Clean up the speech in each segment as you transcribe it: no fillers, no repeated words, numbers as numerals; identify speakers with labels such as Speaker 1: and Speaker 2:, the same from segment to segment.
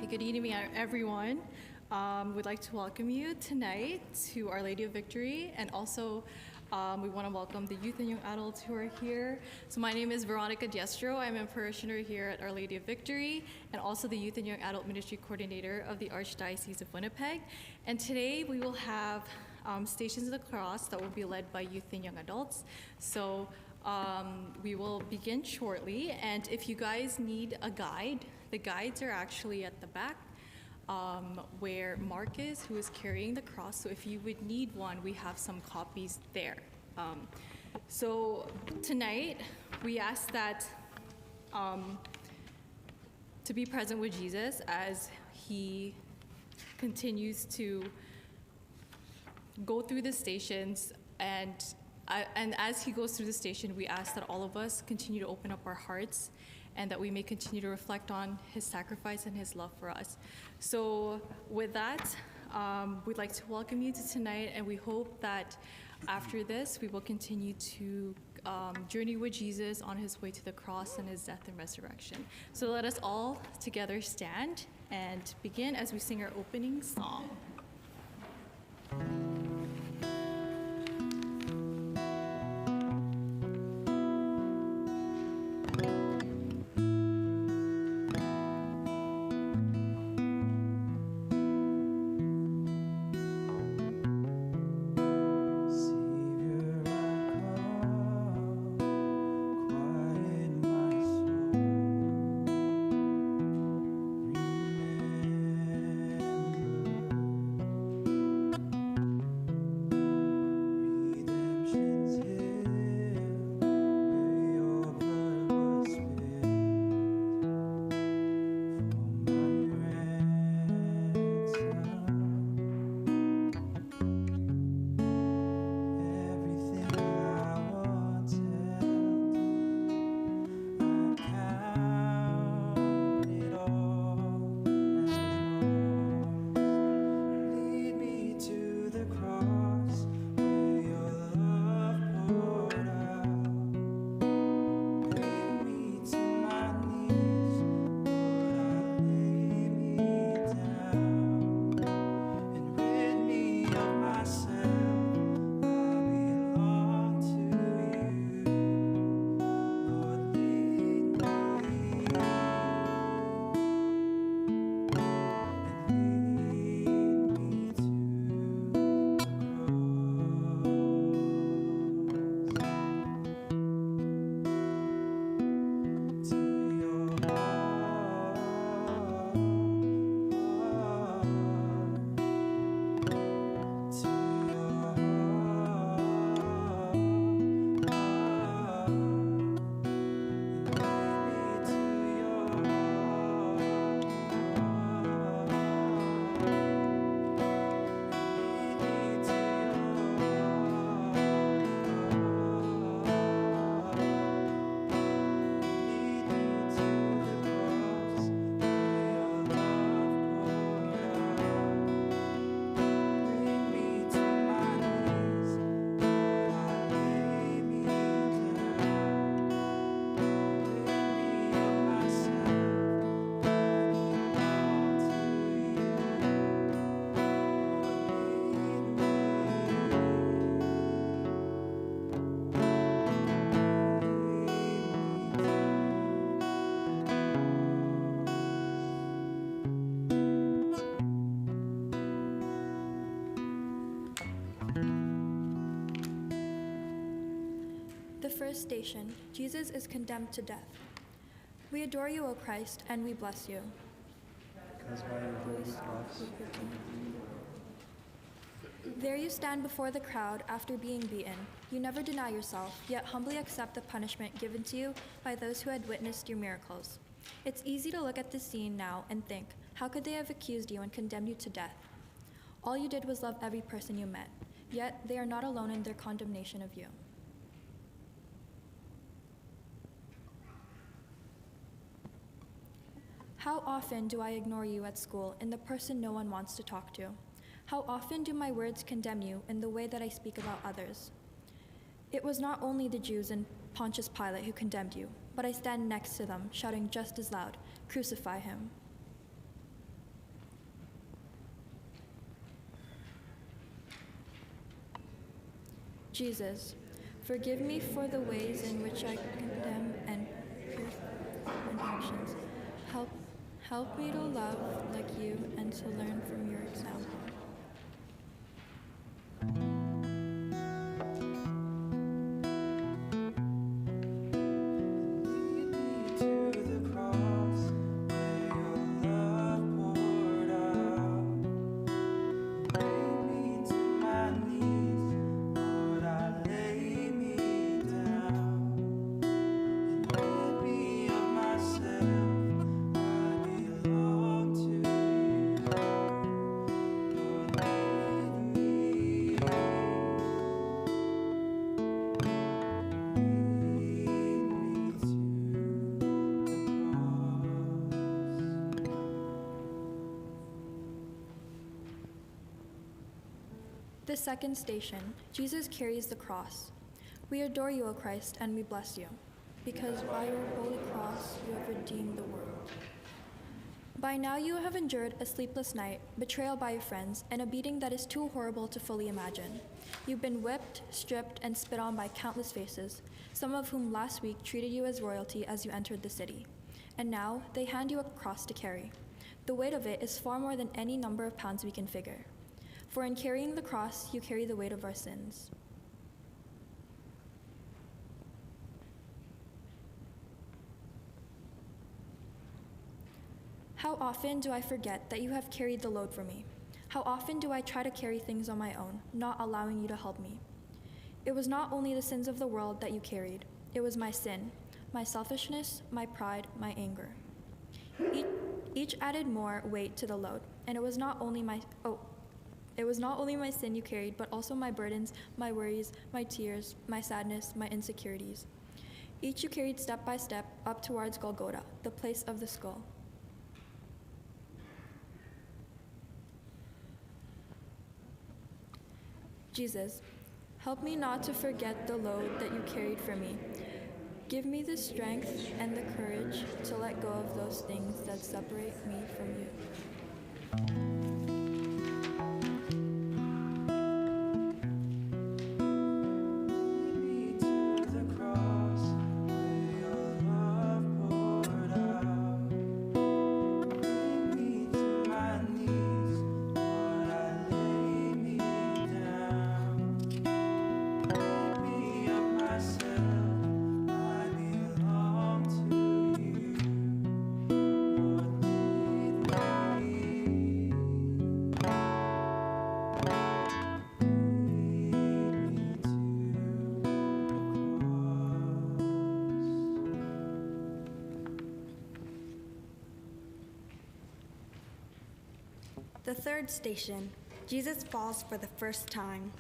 Speaker 1: good evening, everyone. We'd like to welcome you tonight to Our Lady of Victory, and also we want to welcome the youth and young adults who are here. So my name is Veronica Diestro. I'm a parishioner here at Our Lady of Victory, and also the Youth and Young Adult Ministry Coordinator of the Archdiocese of Winnipeg. And today we will have Stations of the Cross that will be led by youth and young adults. So we will begin shortly, and if you guys need a guide, the guides are actually at the back where Mark is, who is carrying the cross. So if you would need one, we have some copies there. So tonight, we ask that to be present with Jesus as he continues to go through the stations, and as he goes through the station, we ask that all of us continue to open up our hearts and that we may continue to reflect on his sacrifice and his love for us. So with that, we'd like to welcome you to tonight, and we hope that after this, we will continue to journey with Jesus on his way to the cross and his death and resurrection. So let us all together stand and begin as we sing our opening song.
Speaker 2: The first station, Jesus is condemned to death. We adore you, O Christ, and we bless you.
Speaker 3: Because by your holy cross,
Speaker 2: there you stand before the crowd after being beaten. You never deny yourself, yet humbly accept the punishment given to you by those who had witnessed your miracles. It's easy to look at this scene now and think, how could they have accused you and condemned you to death? All you did was love every person you met, yet they are not alone in their condemnation of you. How often do I ignore you at school in the person no one wants to talk to? How often do my words condemn you in the way that I speak about others? It was not only the Jews and Pontius Pilate who condemned you, but I stand next to them, shouting just as loud, "Crucify him." Jesus, forgive me for the ways in which I condemn and in actions. Help me to love like you and to learn from your example.
Speaker 3: Lead me to the cross where your love poured out. Bring me to my knees, Lord, I lay me down. And rid me of myself, I belong to you. Lord, lead me,
Speaker 2: The second station, Jesus carries the cross. We adore you, O Christ, and we bless you, because by your holy cross you have redeemed the world. By now you have endured a sleepless night, betrayal by your friends, and a beating that is too horrible to fully imagine. You've been whipped, stripped, and spit on by countless faces, some of whom last week treated you as royalty as you entered the city. And now they hand you a cross to carry. The weight of it is far more than any number of pounds we can figure. For in carrying the cross, you carry the weight of our sins. How often do I forget that you have carried the load for me? How often do I try to carry things on my own, not allowing you to help me? It was not only the sins of the world that you carried, it was my sin, my selfishness, my pride, my anger. Each added more weight to the load, and it was not only my sin you carried, but also my burdens, my worries, my tears, my sadness, my insecurities. Each you carried step by step up towards Golgotha, the place of the skull. Jesus, help me not to forget the load that you carried for me. Give me the strength and the courage to let go of those things that separate me from you.
Speaker 4: The third station, Jesus falls for the first time.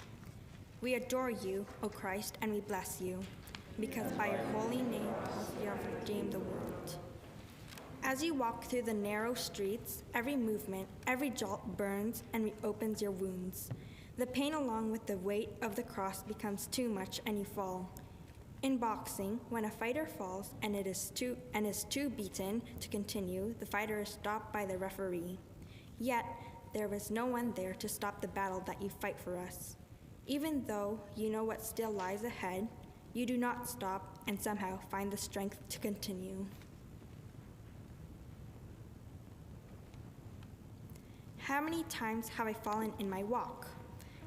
Speaker 4: We adore you, O Christ, and we bless you, because by your holy name you have redeemed the world. As you walk through the narrow streets, every movement, every jolt burns and reopens your wounds. The pain along with the weight of the cross becomes too much and you fall. In boxing, when a fighter falls and is too beaten to continue, the fighter is stopped by the referee. Yet, there was no one there to stop the battle that you fight for us. Even though you know what still lies ahead, you do not stop and somehow find the strength to continue. How many times have I fallen in my walk?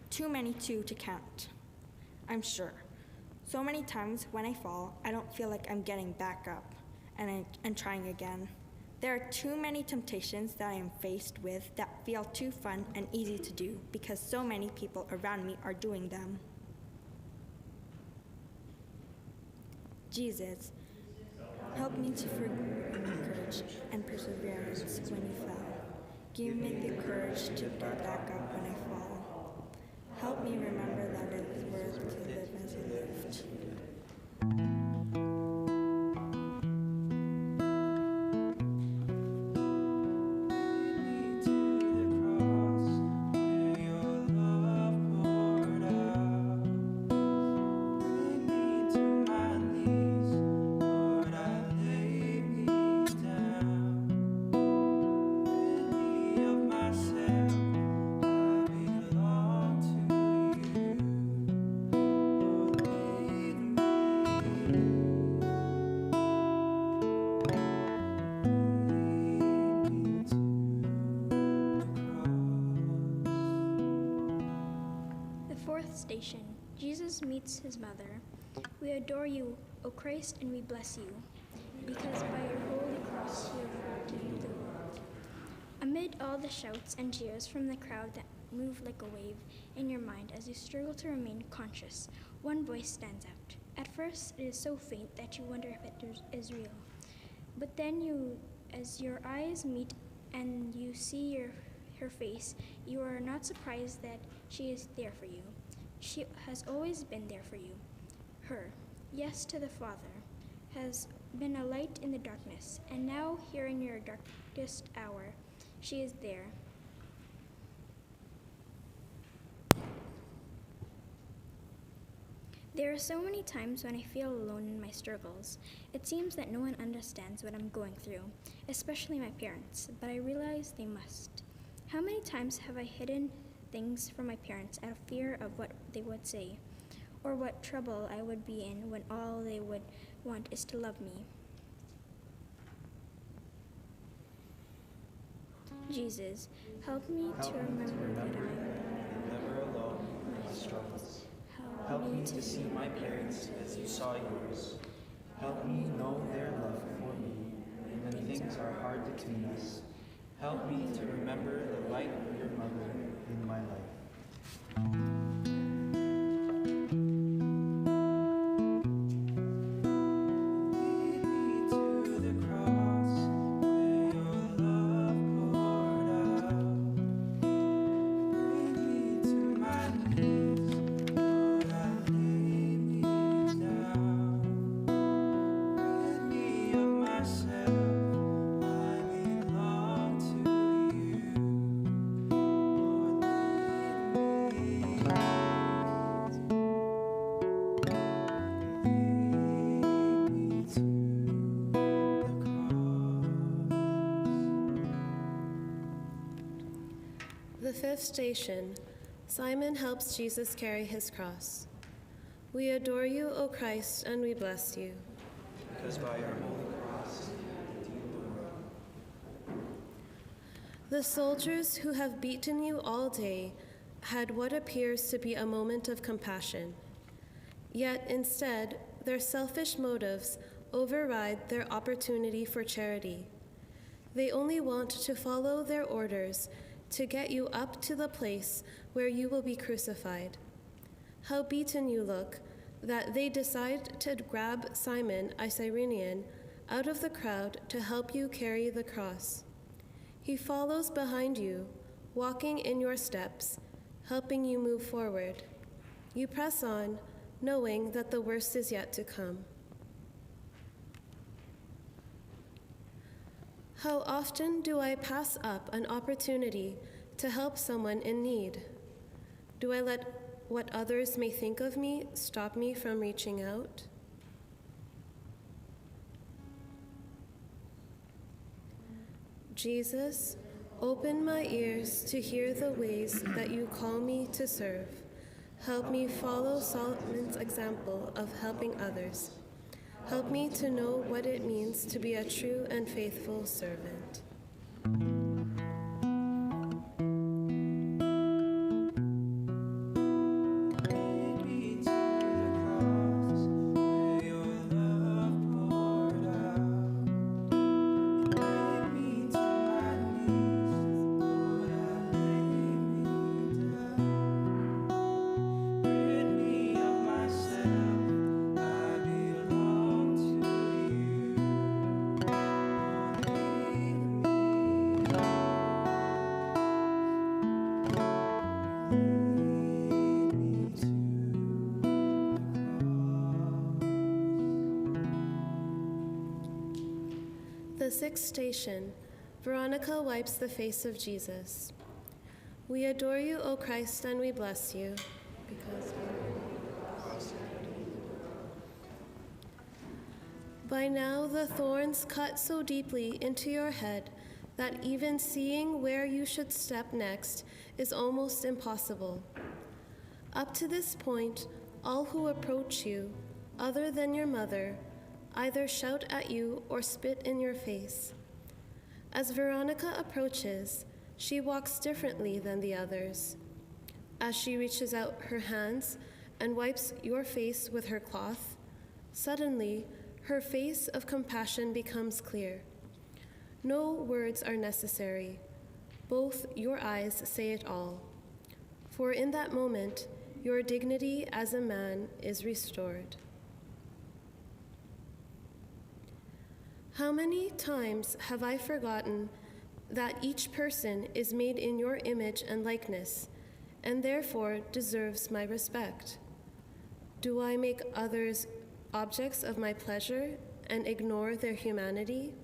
Speaker 4: Too many to count, I'm sure. So many times when I fall, I don't feel like I'm getting back up and trying again. There are too many temptations that I am faced with that feel too fun and easy to do because so many people around me are doing them. Jesus, help me to forgive courage and perseverance when you fell. Give me the courage to get back up when I fall. Help me remember that it was worth to live as you lived.
Speaker 5: Fifth station, Jesus meets his mother. We adore you, O Christ, and we bless you, because by your holy cross you have redeemed the world. Amid all the shouts and cheers from the crowd that move like a wave in your mind as you struggle to remain conscious, one voice stands out. At first, it is so faint that you wonder if it is real. But then as your eyes meet and you see her face, you are not surprised that she is there for you. She has always been there for you. Her, yes to the Father, has been a light in the darkness, and now here in your darkest hour, she is there. There are so many times when I feel alone in my struggles. It seems that no one understands what I'm going through, especially my parents, but I realize they must. How many times have I hidden things from my parents out of fear of what they would say, or what trouble I would be in when all they would want is to love me? Jesus, help me to remember that I'm
Speaker 3: never alone in my struggles. Help me to see my parents as you saw yours. Help me know their love for me when things are hard between us. Help me to remember the light of your mother in my life. Lead me to the cross where your love poured out. Bring me to my knees, Lord, I lay me down. Rid me of myself, I belong to you. Lord, lead me, lead me to the cross.
Speaker 6: The fifth station, Simon helps Jesus carry his cross. We adore you, O Christ, and we bless you.
Speaker 3: Because by your holy cross, you redeemed the world.
Speaker 6: The soldiers who have beaten you all day had what appears to be a moment of compassion. Yet instead, their selfish motives override their opportunity for charity. They only want to follow their orders to get you up to the place where you will be crucified. How beaten you look that they decide to grab Simon, a Cyrenian, out of the crowd to help you carry the cross. He follows behind you, walking in your steps, helping you move forward. You press on, knowing that the worst is yet to come. How often do I pass up an opportunity to help someone in need? Do I let what others may think of me stop me from reaching out? Jesus, open my ears to hear the ways that you call me to serve. Help me follow Solomon's example of helping others. Help me to know what it means to be a true and faithful servant.
Speaker 3: Lead me to the cross where your love poured out. Bring me to my knees, Lord, I lay me down. Rid me of myself, I belong to you. Lord, lead me, lead me to
Speaker 6: The sixth station, Veronica wipes the face of Jesus. We adore you, O Christ, and we bless you, because by now the thorns cut so deeply into your head that even seeing where you should step next is almost impossible. Up to this point, all who approach you, other than your mother, either shout at you or spit in your face. As Veronica approaches, she walks differently than the others. as she reaches out her hands and wipes your face with her cloth, suddenly her face of compassion becomes clear. No words are necessary. Both your eyes say it all. For in that moment, your dignity as a man is restored. How many times have I forgotten that each person is made in your image and likeness, and therefore deserves my respect? Do I make others objects of my pleasure and ignore their humanity?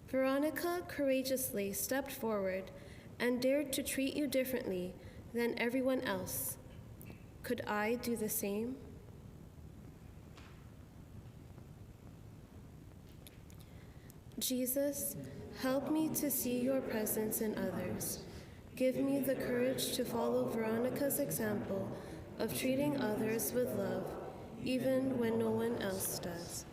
Speaker 6: Veronica courageously stepped forward and dared to treat you differently than everyone else. Could I do the same? Jesus, help me to see your presence in others. Give me the courage to follow Veronica's example of treating others with love, even when no one else does.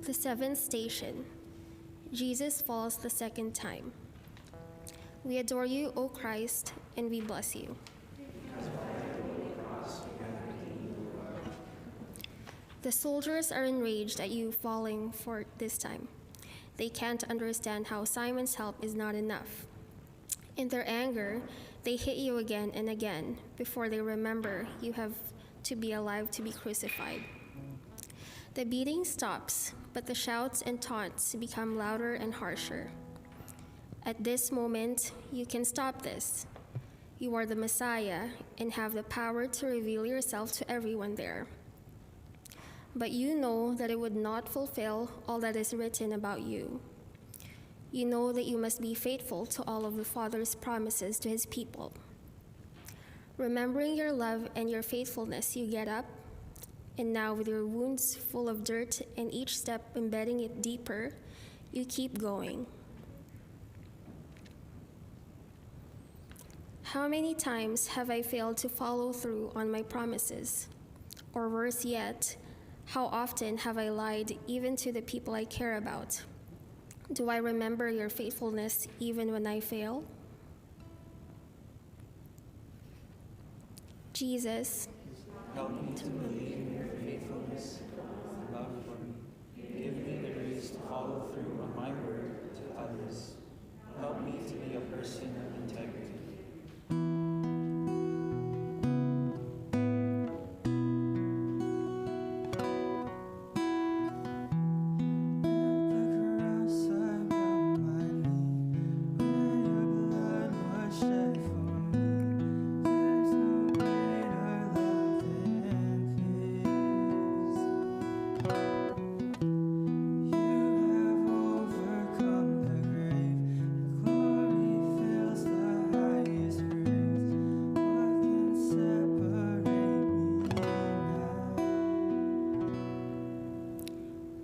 Speaker 7: The seventh station. Jesus falls the second time. We adore you, O Christ, and we bless you. The soldiers are enraged at you falling for this time. They can't understand how Simon's help is not enough. In their anger, they hit you again and again before they remember you have to be alive to be crucified. The beating stops, but the shouts and taunts become louder and harsher. At this moment, you can stop this. You are the Messiah and have the power to reveal yourself to everyone there. But you know that it would not fulfill all that is written about you. You know that you must be faithful to all of the Father's promises to his people. Remembering your love and your faithfulness, you get up, and now with your wounds full of dirt and each step embedding it deeper, you keep going. How many times have I failed to follow through on my promises? Or worse yet, how often have I lied even to the people I care about? Do I remember your faithfulness even when I fail? Jesus,
Speaker 3: help me to believe in your faithfulness and love for me. Give me the grace to follow through on my word to others. Help me to be a person of integrity.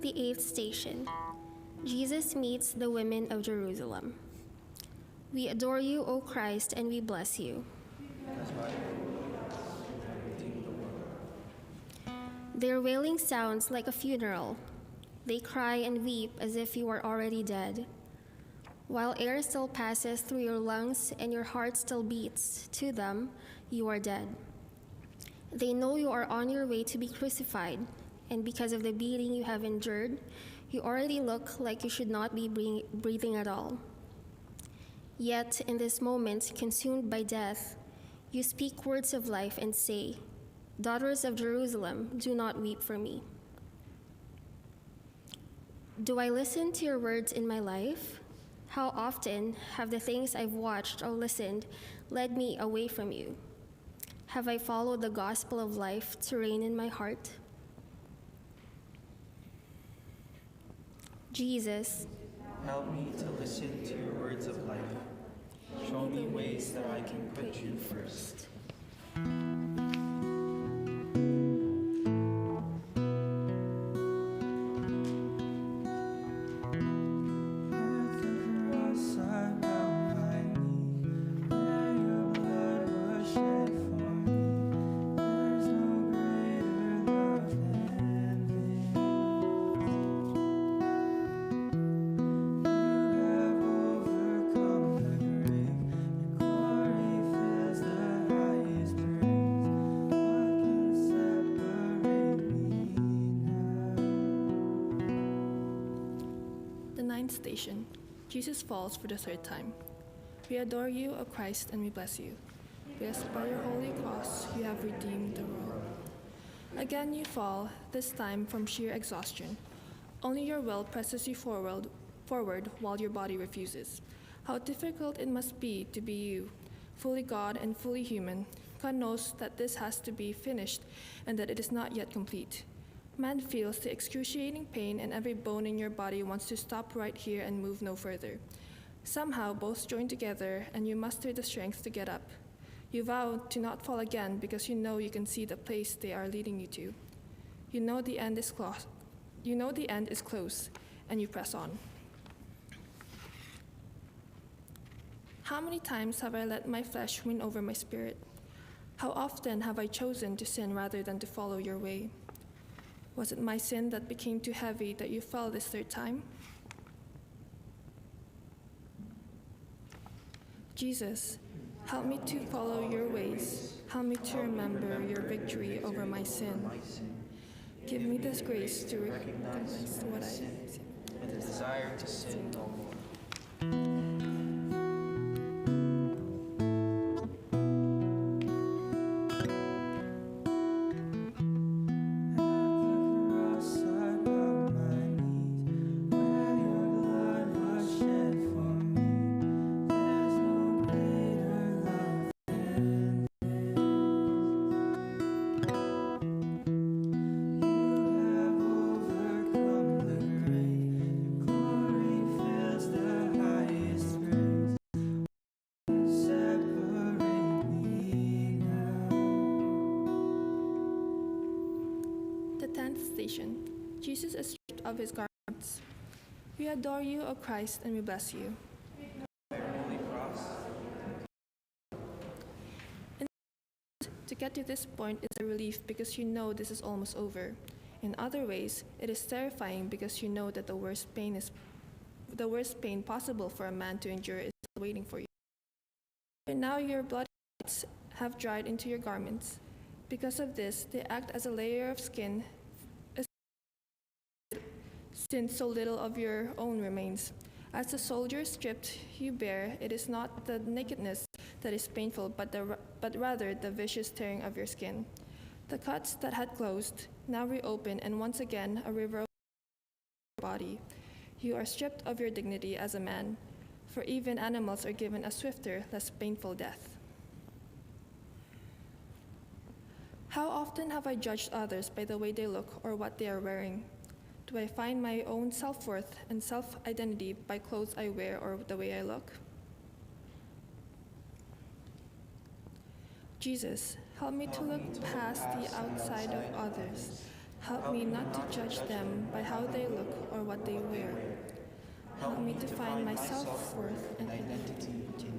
Speaker 7: The eighth station. Jesus meets the women of Jerusalem. We adore you, O Christ, and we bless you. Their wailing sounds like a funeral. They cry and weep as if you are already dead. While air still passes through your lungs and your heart still beats, to them, you are dead. They know you are on your way to be crucified, and because of the beating you have endured, you already look like you should not be breathing at all. Yet, in this moment, consumed by death, you speak words of life and say, "Daughters of Jerusalem, do not weep for me." Do I listen to your words in my life? How often have the things I've watched or listened led me away from you? Have I followed the gospel of life to reign in my heart? Jesus,
Speaker 3: help me to listen to your words of life. Show me ways that I can put you first.
Speaker 1: The ninth station. Jesus falls for the third time. We adore you, O Christ, and we bless you. Yes, by your holy cross you have redeemed the world. Again you fall, this time from sheer exhaustion. Only your will presses you forward while your body refuses. How difficult it must be to be you, fully God and fully human. God knows that this has to be finished and that it is not yet complete. Man feels the excruciating pain and every bone in your body wants to stop right here and move no further. Somehow both join together and you muster the strength to get up. You vow to not fall again because you know you can see the place they are leading you to. You know the end is close. And you press on. How many times have I let my flesh win over my spirit? How often have I chosen to sin rather than to follow your way? Was it my sin that became too heavy that you fell this third time? Jesus, help me to follow your ways. Help me to remember your victory over my sin. Give me this grace to recognize what I sin
Speaker 3: and the desire to sin no more.
Speaker 1: Station. Jesus is stripped of his garments. We adore you, O Christ, and we bless you. To get to this point is a relief because you know this is almost over. In other ways, it is terrifying because you know that the worst pain possible for a man to endure is waiting for you. And now your blood have dried into your garments. Because of this, they act as a layer of skin, since so little of your own remains. As the soldier stripped you bare, it is not the nakedness that is painful, but rather the vicious tearing of your skin. The cuts that had closed now reopen, and once again a river of your body. You are stripped of your dignity as a man, for even animals are given a swifter, less painful death. How often have I judged others by the way they look or what they are wearing? Do I find my own self-worth and self-identity by clothes I wear or the way I look? Jesus, help me to look past the outside of others. Help me not to judge them by how they look or what they wear. Help me to find my self-worth and identity in you.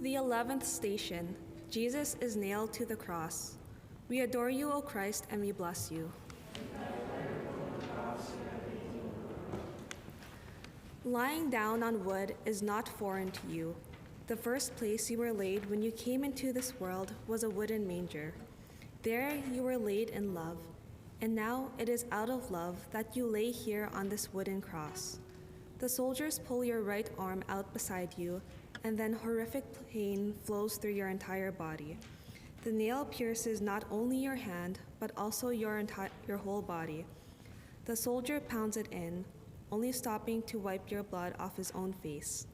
Speaker 4: The 11th station. Jesus is nailed to the cross. We adore you, O Christ, and we bless you. Lying down on wood is not foreign to you.
Speaker 8: The first place you were laid when you came into this world was a wooden manger. There you were laid in love, and now it is out of love that you lay here on this wooden cross. The soldiers pull your right arm out beside you, and then horrific pain flows through your entire body. The nail pierces not only your hand, but also your whole body. The soldier pounds it in, only stopping to wipe your blood off his own face.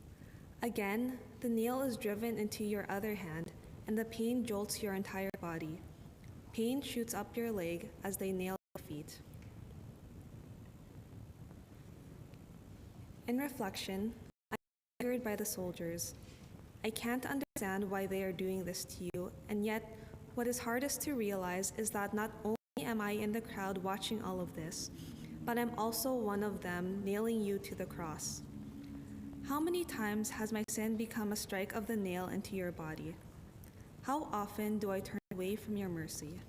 Speaker 8: Again, the nail is driven into your other hand, and the pain jolts your entire body. Pain shoots up your leg as they nail your feet. In reflection, I'm angered by the soldiers. I can't understand why they are doing this to you, and yet, what is hardest to realize is that not only am I in the crowd watching all of this, but I'm also one of them nailing you to the cross. How many times has my sin become a strike of the nail into your body? How often do I turn away from your mercy?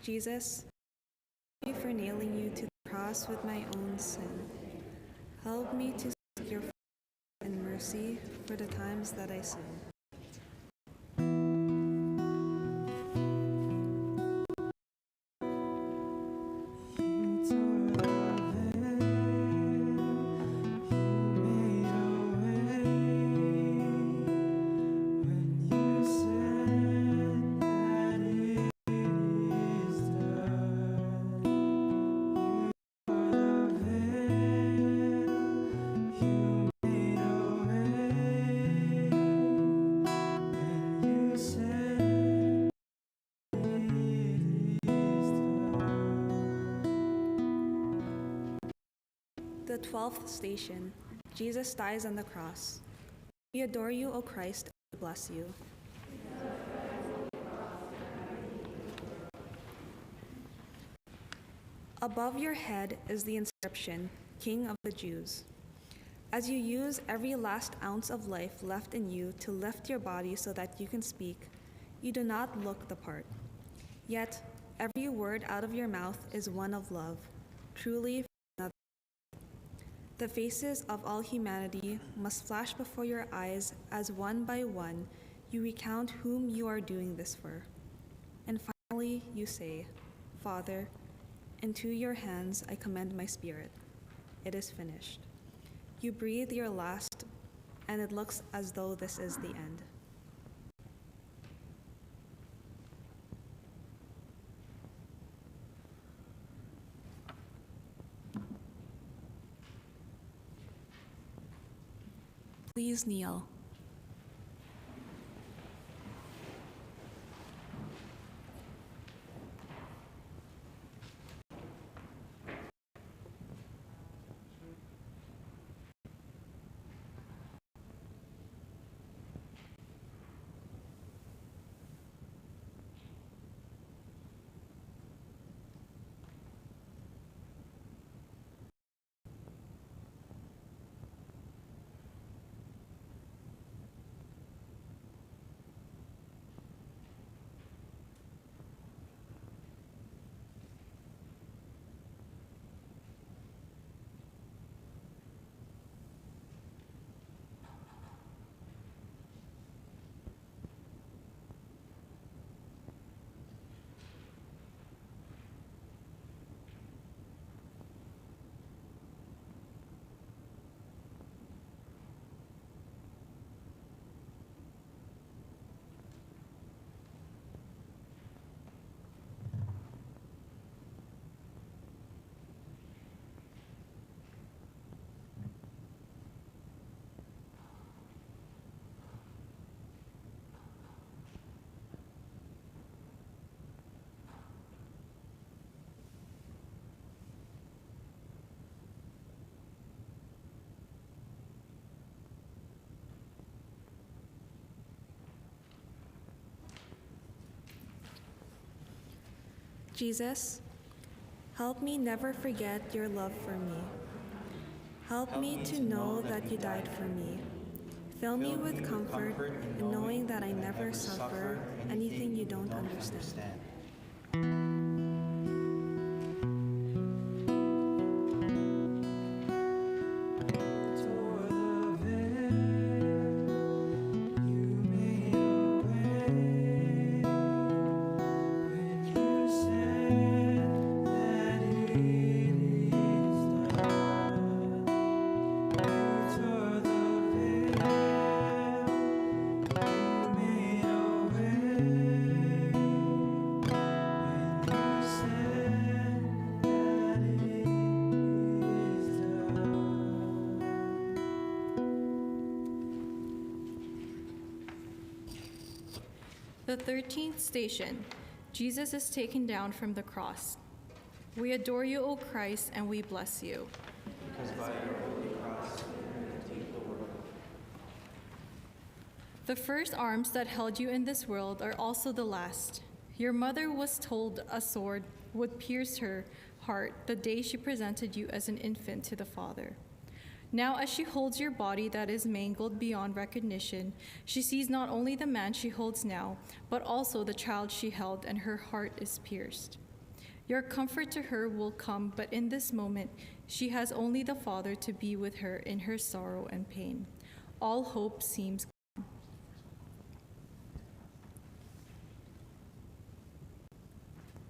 Speaker 8: Jesus, thank you for nailing you to the cross with my own sin. Help me to seek your forgiveness and mercy for the times that I sin. The 12th station, Jesus dies on the cross. We adore you, O Christ, and we bless you. Above your head is the inscription, King of the Jews. As you use every last ounce of life left in you to lift your body so that you can speak, you do not look the part. Yet, every word out of your mouth is one of love, truly. The faces of all humanity must flash before your eyes as one by one you recount whom you are doing this for. And finally you say, Father, into your hands I commend my spirit. It is finished. You breathe your last, and it looks as though this is the end. Please kneel. Jesus, help me never forget your love for me. Help me to know that you died for me. Fill me with comfort in knowing that I never suffer anything you don't understand.
Speaker 3: Tore the
Speaker 1: The 13th station, Jesus is taken down from the cross. We adore you, O Christ, and we bless you.
Speaker 3: Because by your holy cross you take the world.
Speaker 1: The first arms that held you in this world are also the last. Your mother was told a sword would pierce her heart the day she presented you as an infant to the Father. Now, as she holds your body that is mangled beyond recognition, she sees not only the man she holds now, but also the child she held, and her heart is pierced. Your comfort to her will come, but in this moment, she has only the Father to be with her in her sorrow and pain. All hope seems gone.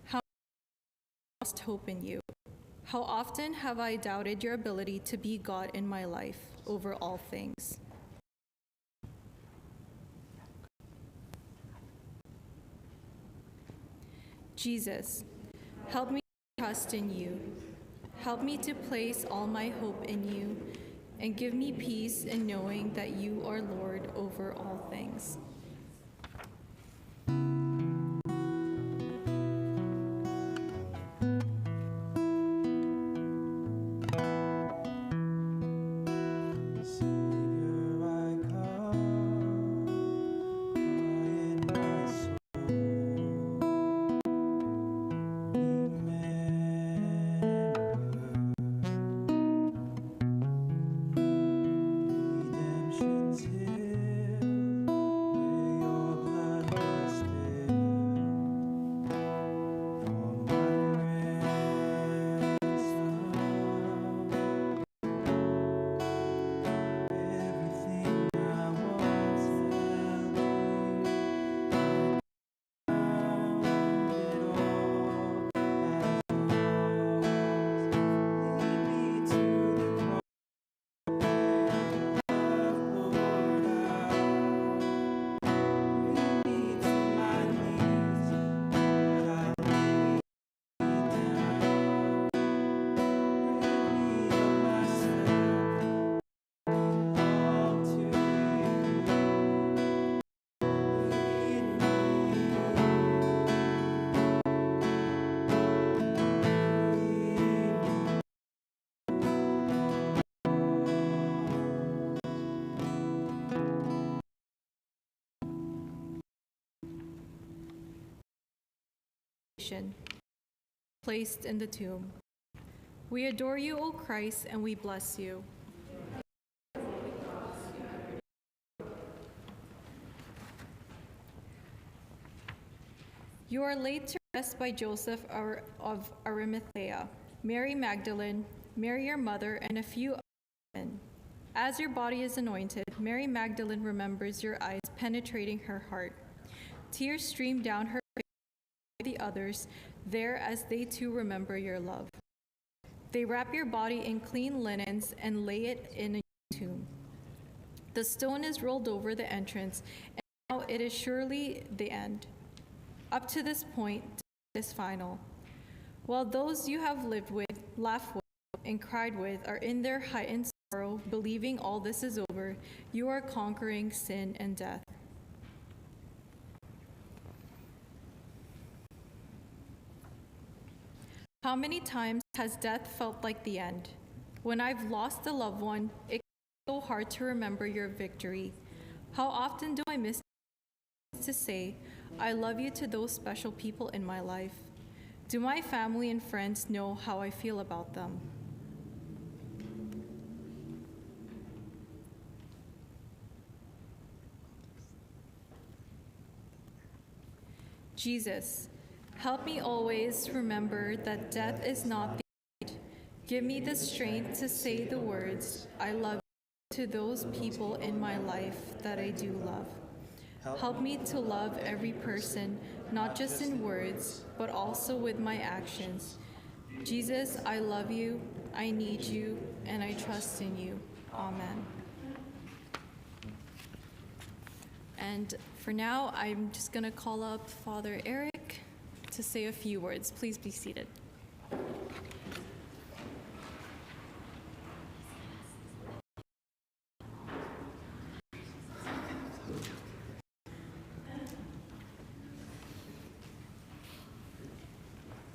Speaker 1: How I lost hope in you. How often have I doubted your ability to be God in my life over all things? Jesus, help me to trust in you. Help me to place all my hope in you, and give me peace in knowing that you are Lord over all things. Placed in the tomb. We adore you, O Christ, and we bless you. You are laid to rest by Joseph of Arimathea, Mary Magdalene, Mary your mother, and a few other women. As your body is anointed, Mary Magdalene remembers your eyes penetrating her heart. Tears stream down her face the others there as they too remember your love. They wrap your body in clean linens and lay it in a tomb. The stone is rolled over the entrance, and now it is surely the end. Up to this point, death is final. While those you have lived with, laughed with, and cried with are in their heightened sorrow, believing all this is over, you are conquering sin and death. How many times has death felt like the end? When I've lost a loved one, it's so hard to remember your victory. How often do I miss to say, I love you to those special people in my life? Do my family and friends know how I feel about them? Jesus, help me always remember that death is not the end. Give me the strength to say the words, I love you, to those people in my life that I do love. Help me to love every person, not just in words, but also with my actions. Jesus, I love you, I need you, and I trust in you. Amen. And for now, I'm just going to call up Father Eric to say a few words. Please be seated.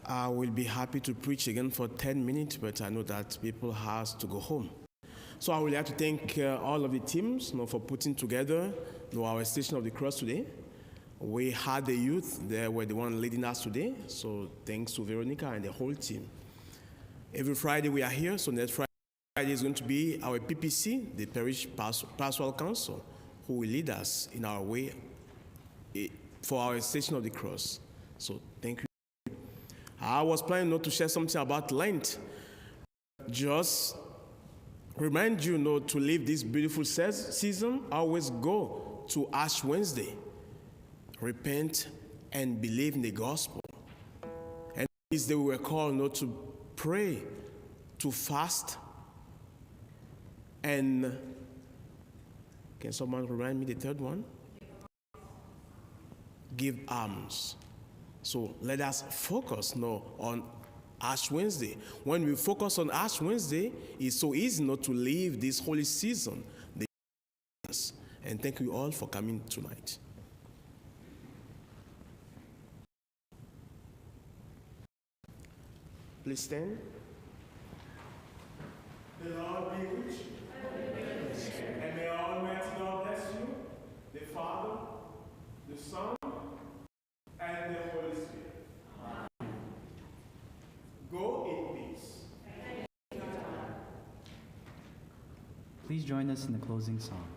Speaker 9: I will be happy to preach again for 10 minutes, but I know that people have to go home. So I would like to thank all of the teams for putting together our Station of the Cross today. We had the youth, they were the one leading us today, so thanks to Veronica and the whole team. Every Friday we are here, so next Friday is going to be our PPC, the Parish Pastoral Council, who will lead us in our way for our Station of the Cross. So thank you. I was planning not to share something about Lent, just remind you to live this beautiful season. Always go to Ash Wednesday. Repent and believe in the gospel. And this day we were called to pray, to fast, and can someone remind me the third one? Give alms. So let us focus on Ash Wednesday. When we focus on Ash Wednesday, it's so easy not to leave this holy season. And thank you all for coming tonight. Please stand. The Lord be with you. And may Almighty God bless you, the Father, the Son, and the Holy Spirit. Go in peace.
Speaker 3: Please join us in the closing song.